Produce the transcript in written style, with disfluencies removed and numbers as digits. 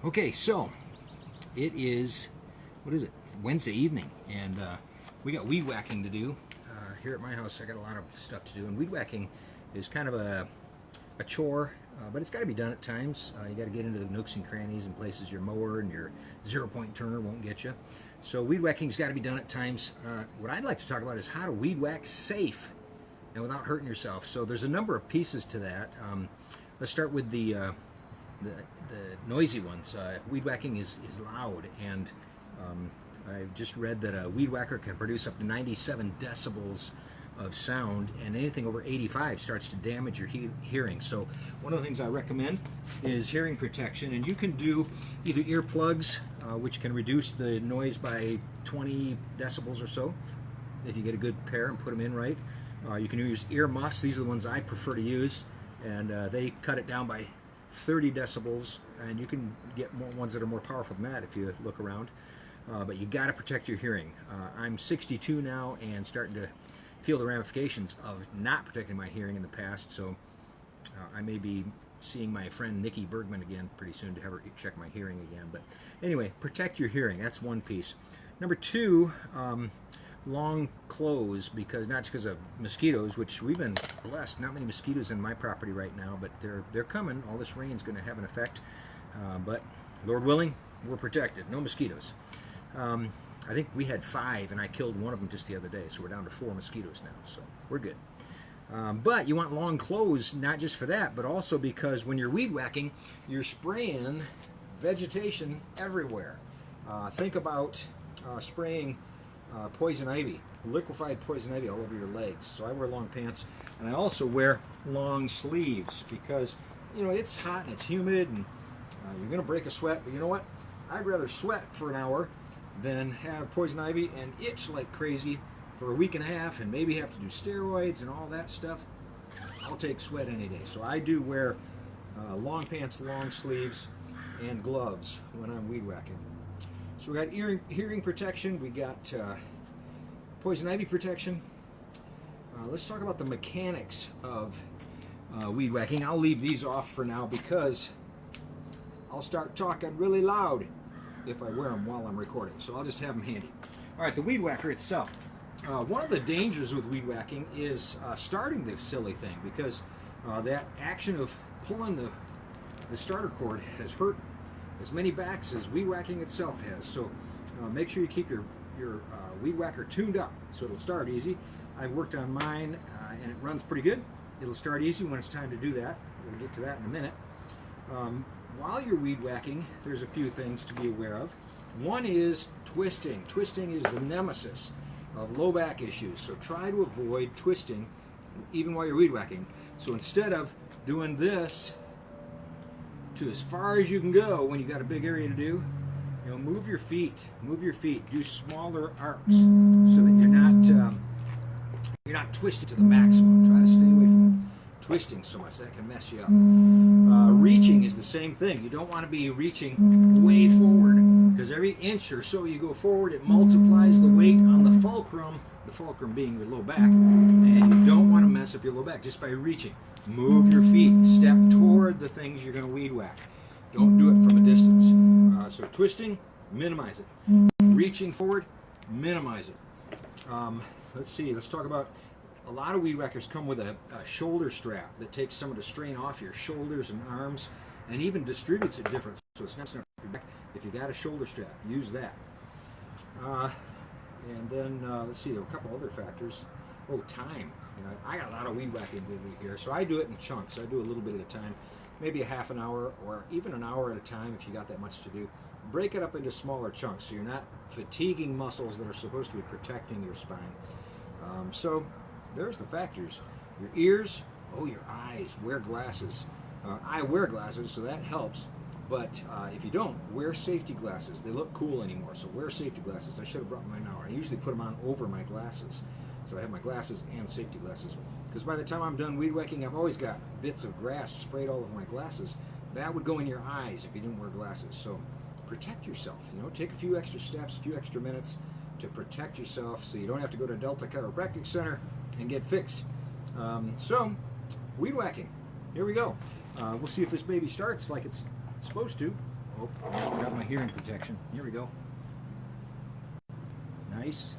Okay, so it is, what is it, Wednesday evening, and we got weed whacking to do. Here at my house, I got a lot of stuff to do, and weed whacking is kind of a chore, but it's got to be done at times. You got to get into the nooks and crannies and places your mower and your 0-point turner won't get you. So weed whacking's got to be done at times. What I'd like to talk about is how to weed whack safe and without hurting yourself. So there's a number of pieces to that. Let's start with the noisy ones. Weed whacking is loud, and I've just read that a weed whacker can produce up to 97 decibels of sound, and anything over 85 starts to damage your hearing. So one of the things I recommend is hearing protection, and you can do either earplugs, which can reduce the noise by 20 decibels or so if you get a good pair and put them in right. You can use ear muffs. These are the ones I prefer to use, and they cut it down by 30 decibels, and you can get more ones that are more powerful than that if you look around. But you got to protect your hearing. I'm 62 now and starting to feel the ramifications of not protecting my hearing in the past, so I may be seeing my friend Nikki Bergman again pretty soon to have her check my hearing again. But anyway, protect your hearing. That's one piece. Number two, long clothes, because not just because of mosquitoes, which we've been blessed, not many mosquitoes in my property right now, but they're coming. All this rain's going to have an effect, but Lord willing, we're protected. No mosquitoes. I think we had 5, and I killed one of them just the other day, so we're down to 4 mosquitoes now, so we're good. But you want long clothes, not just for that, but also because when you're weed whacking, you're spraying vegetation everywhere. Think about spraying poison ivy, liquefied poison ivy all over your legs. So I wear long pants, and I also wear long sleeves because, you know, it's hot and it's humid, and you're going to break a sweat, but you know what? I'd rather sweat for an hour than have poison ivy and itch like crazy for a week and a half and maybe have to do steroids and all that stuff. I'll take sweat any day. So I do wear long pants, long sleeves, and gloves when I'm weed whacking. So we got hearing protection, we got poison ivy protection. Let's talk about the mechanics of weed whacking. I'll leave these off for now because I'll start talking really loud if I wear them while I'm recording, so I'll just have them handy. All right, the weed whacker itself. One of the dangers with weed whacking is starting the silly thing, because that action of pulling the starter cord has hurt as many backs as weed whacking itself has. So make sure you keep your weed whacker tuned up so it'll start easy. I've worked on mine and it runs pretty good. It'll start easy when it's time to do that. We'll get to that in a minute. While you're weed whacking, there's a few things to be aware of. One is twisting. Twisting is the nemesis of low back issues, so try to avoid twisting even while you're weed whacking. So instead of doing this to as far as you can go when you got a big area to do, you know, move your feet, do smaller arcs so that you're not twisted to the maximum. Try to stay away from twisting so much that can mess you up. Reaching is the same thing. You don't want to be reaching way forward, because every inch or so you go forward, it multiplies the weight on the fulcrum being your low back, and you don't want to mess up your low back just by reaching. Move your feet, step toward the things you're going to weed whack. Don't do it from a distance. So twisting, minimize it. Reaching forward, minimize it. Let's see, let's talk about, a lot of weed whackers come with a shoulder strap that takes some of the strain off your shoulders and arms and even distributes it different. So it's not for your back. If you got a shoulder strap, use that. And then, let's see, there were a couple other factors. Oh, time. You know, I got a lot of weed whacking here, so I do it in chunks. I do a little bit at a time, maybe a half an hour or even an hour at a time if you got that much to do. Break it up into smaller chunks so you're not fatiguing muscles that are supposed to be protecting your spine. So there's the factors. Your ears, your eyes, wear glasses. I wear glasses, so that helps. But if you don't, wear safety glasses. They look cool anymore, so wear safety glasses. I should have brought mine now. I usually put them on over my glasses. So I have my glasses and safety glasses. Because by the time I'm done weed whacking, I've always got bits of grass sprayed all over my glasses. That would go in your eyes if you didn't wear glasses. So protect yourself. You know, take a few extra steps, a few extra minutes to protect yourself so you don't have to go to Delta Chiropractic Center and get fixed. So, weed whacking. Here we go. We'll see if this baby starts like it's supposed to. Oh, I forgot my hearing protection. Here we go. Nice.